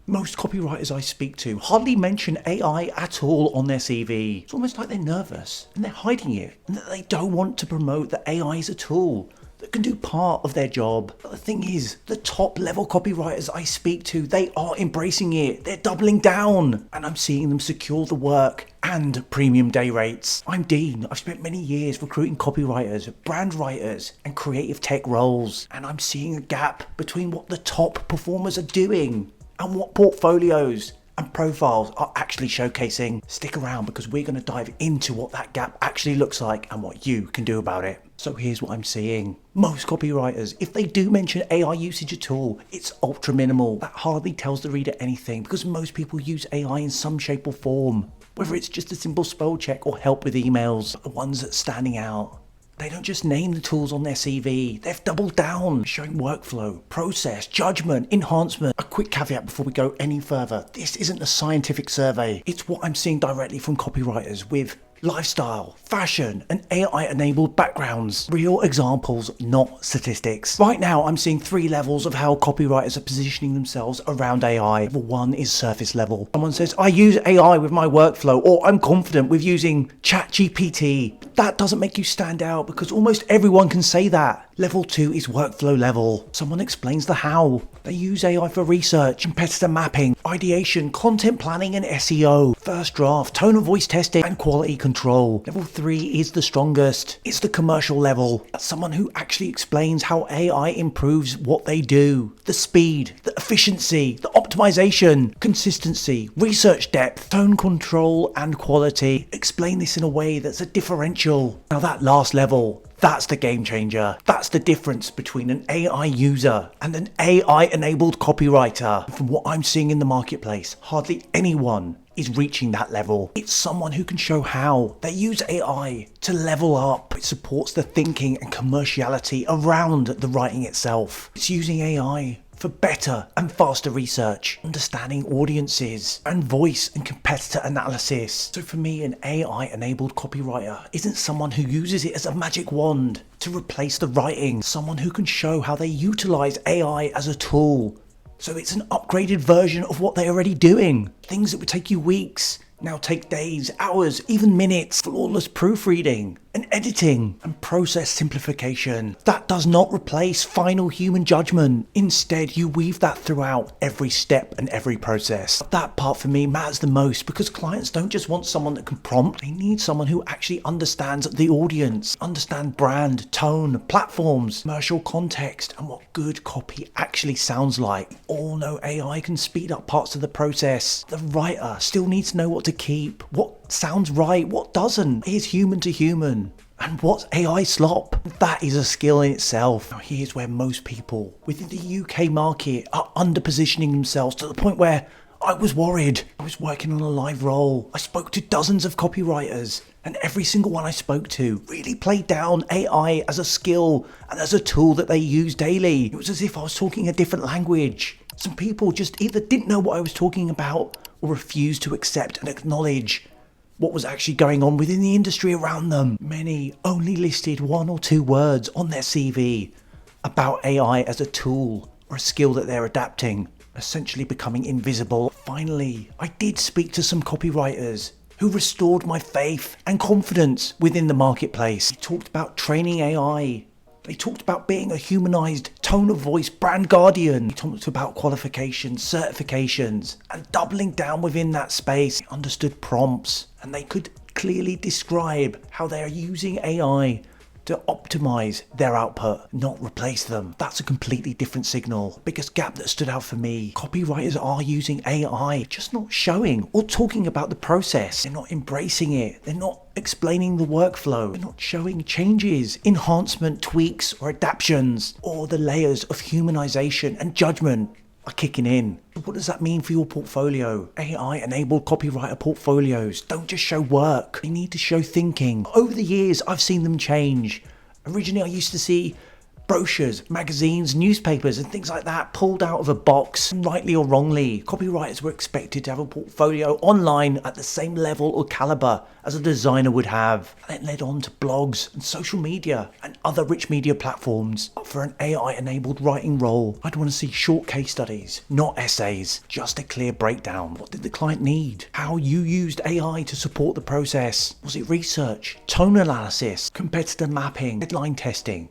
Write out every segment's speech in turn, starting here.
Most copywriters I speak to hardly mention AI at all on their CV. It's almost like they're nervous and they're hiding it and that they don't want to promote that AI is a tool that can do part of their job. But the thing is, the top level copywriters I speak to, they are embracing it. They're doubling down and I'm seeing them secure the work and premium day rates. I'm Dean. I've spent many years recruiting copywriters, brand writers and creative tech roles. And I'm seeing a gap between what the top performers are doing and what portfolios and profiles are actually showcasing. Stick around because we're going to dive into what that gap actually looks like and what you can do about it. So here's what I'm seeing. Most copywriters, if they do mention AI usage at all, it's ultra minimal. That hardly tells the reader anything because most people use AI in some shape or form. Whether it's just a simple spell check or help with emails, the ones that's standing out. They don't just name the tools on their CV, they've doubled down, showing workflow, process, judgment, enhancement. A quick caveat before we go any further, this isn't a scientific survey, it's what I'm seeing directly from copywriters with lifestyle, fashion, and AI-enabled backgrounds. Real examples, not statistics. Right now, I'm seeing 3 levels of how copywriters are positioning themselves around AI. Level 1 is surface level. Someone says, I use AI with my workflow, or I'm confident with using ChatGPT. That doesn't make you stand out because almost everyone can say that. Level 2 is workflow level. Someone explains the how. They use AI for research, competitor mapping, ideation, content planning and SEO, first draft, tone of voice testing and quality control. Level 3 is the strongest. It's the commercial level. That's someone who actually explains how AI improves what they do. The speed, the efficiency, the optimization, consistency, research depth, tone control and quality. Explain this in a way that's a differential. Now that last level, that's the game changer. That's the difference between an AI user and an AI-enabled copywriter. From what I'm seeing in the marketplace, hardly anyone is reaching that level. It's someone who can show how they use AI to level up. It supports the thinking and commerciality around the writing itself. It's using AI for better and faster research, understanding audiences and voice and competitor analysis. So for me, an AI-enabled copywriter isn't someone who uses it as a magic wand to replace the writing, someone who can show how they utilize AI as a tool. So it's an upgraded version of what they're already doing. Things that would take you weeks now take days, hours, even minutes. Flawless proofreading and editing and process simplification. That does not replace final human judgment. Instead, you weave that throughout every step and every process. That part for me matters the most because clients don't just want someone that can prompt. They need someone who actually understands the audience, understand brand, tone, platforms, commercial context, and what good copy actually sounds like. We all know AI can speed up parts of the process. The writer still needs to know what to keep, what sounds right, what doesn't. Here's human to human. And what's AI slop? That is a skill in itself. Now here's where most people within the UK market are under-positioning themselves to the point where I was worried. I was working on a live role. I spoke to dozens of copywriters and every single one I spoke to really played down AI as a skill and as a tool that they use daily. It was as if I was talking a different language. Some people just either didn't know what I was talking about or refused to accept and acknowledge what was actually going on within the industry around them. Many only listed 1 or 2 words on their CV about AI as a tool or a skill that they're adapting, essentially becoming invisible. Finally, I did speak to some copywriters who restored my faith and confidence within the marketplace. They talked about training AI. They talked about being a humanized tone of voice brand guardian. They talked about qualifications, certifications, and doubling down within that space. They understood prompts, and they could clearly describe how they are using AI to optimize their output, not replace them. That's a completely different signal. Biggest gap that stood out for me. Copywriters are using AI, just not showing or talking about the process. They're not embracing it. They're not explaining the workflow. They're not showing changes, enhancement, tweaks, or adaptions, or the layers of humanization and judgment are kicking in. What does that mean for your portfolio? AI-enabled copywriter portfolios don't just show work. They need to show thinking. Over the years, I've seen them change. Originally, I used to see Brochures, magazines, newspapers and things like that pulled out of a box. Rightly or wrongly, copywriters were expected to have a portfolio online at the same level or caliber as a designer would have. And it led on to blogs and social media and other rich media platforms. But for an AI-enabled writing role, I'd want to see short case studies, not essays, just a clear breakdown. What did the client need? How you used AI to support the process? Was it research, tone analysis, competitor mapping, deadline testing?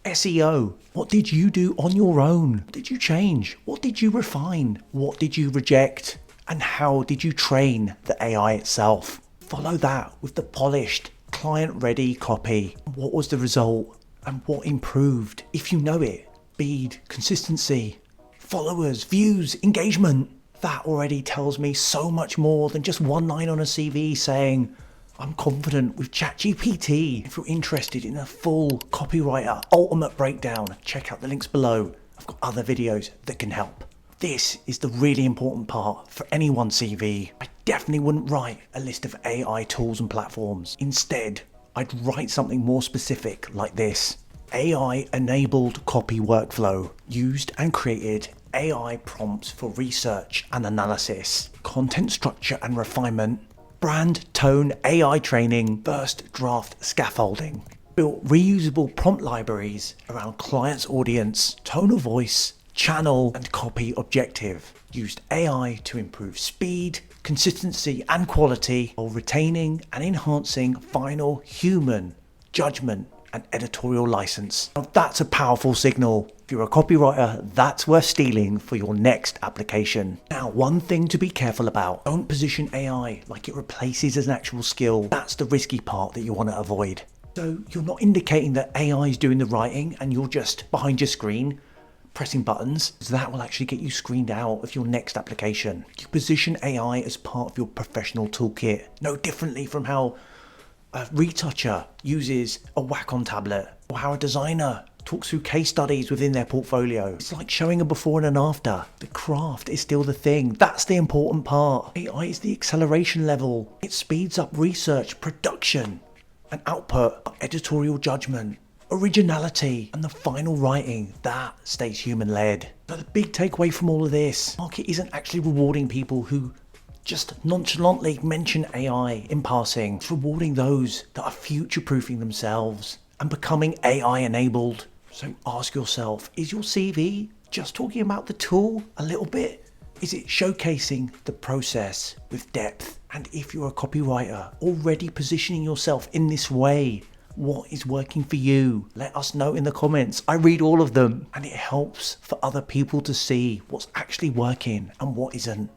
SEO. What did you do on your own? What did you change? What did you refine? What did you reject? And how did you train the AI itself? Follow that with the polished, client-ready copy. What was the result? And what improved? If you know it. Speed, consistency, followers, views, engagement. That already tells me so much more than just one line on a CV saying, I'm confident with ChatGPT. If you're interested in a full copywriter ultimate breakdown, check out the links below. I've got other videos that can help. This is the really important part for anyone's CV. I definitely wouldn't write a list of AI tools and platforms. Instead, I'd write something more specific like this. AI-enabled copy workflow. Used and created AI prompts for research and analysis. Content structure and refinement. Brand tone AI training, first draft scaffolding. Built reusable prompt libraries around client's audience, tone of voice, channel and copy objective. Used AI to improve speed, consistency and quality while retaining and enhancing final human judgment and editorial license. Now that's a powerful signal. If you're a copywriter, that's worth stealing for your next application. Now, one thing to be careful about, don't position AI like it replaces an actual skill. That's the risky part that you want to avoid. So you're not indicating that AI is doing the writing and you're just behind your screen pressing buttons. So that will actually get you screened out of your next application. You position AI as part of your professional toolkit, no differently from how a retoucher uses a Wacom tablet, or how a designer talks through case studies within their portfolio. It's like showing a before and an after. The craft is still the thing. That's the important part. AI is the acceleration level. It speeds up research, production, and output, editorial judgment, originality, and the final writing. That stays human-led. But the big takeaway from all of this, the market isn't actually rewarding people who just nonchalantly mention AI in passing. It's rewarding those that are future-proofing themselves and becoming AI-enabled. So ask yourself, is your CV just talking about the tool a little bit? Is it showcasing the process with depth? And if you're a copywriter, already positioning yourself in this way, what is working for you? Let us know in the comments. I read all of them and it helps for other people to see what's actually working and what isn't.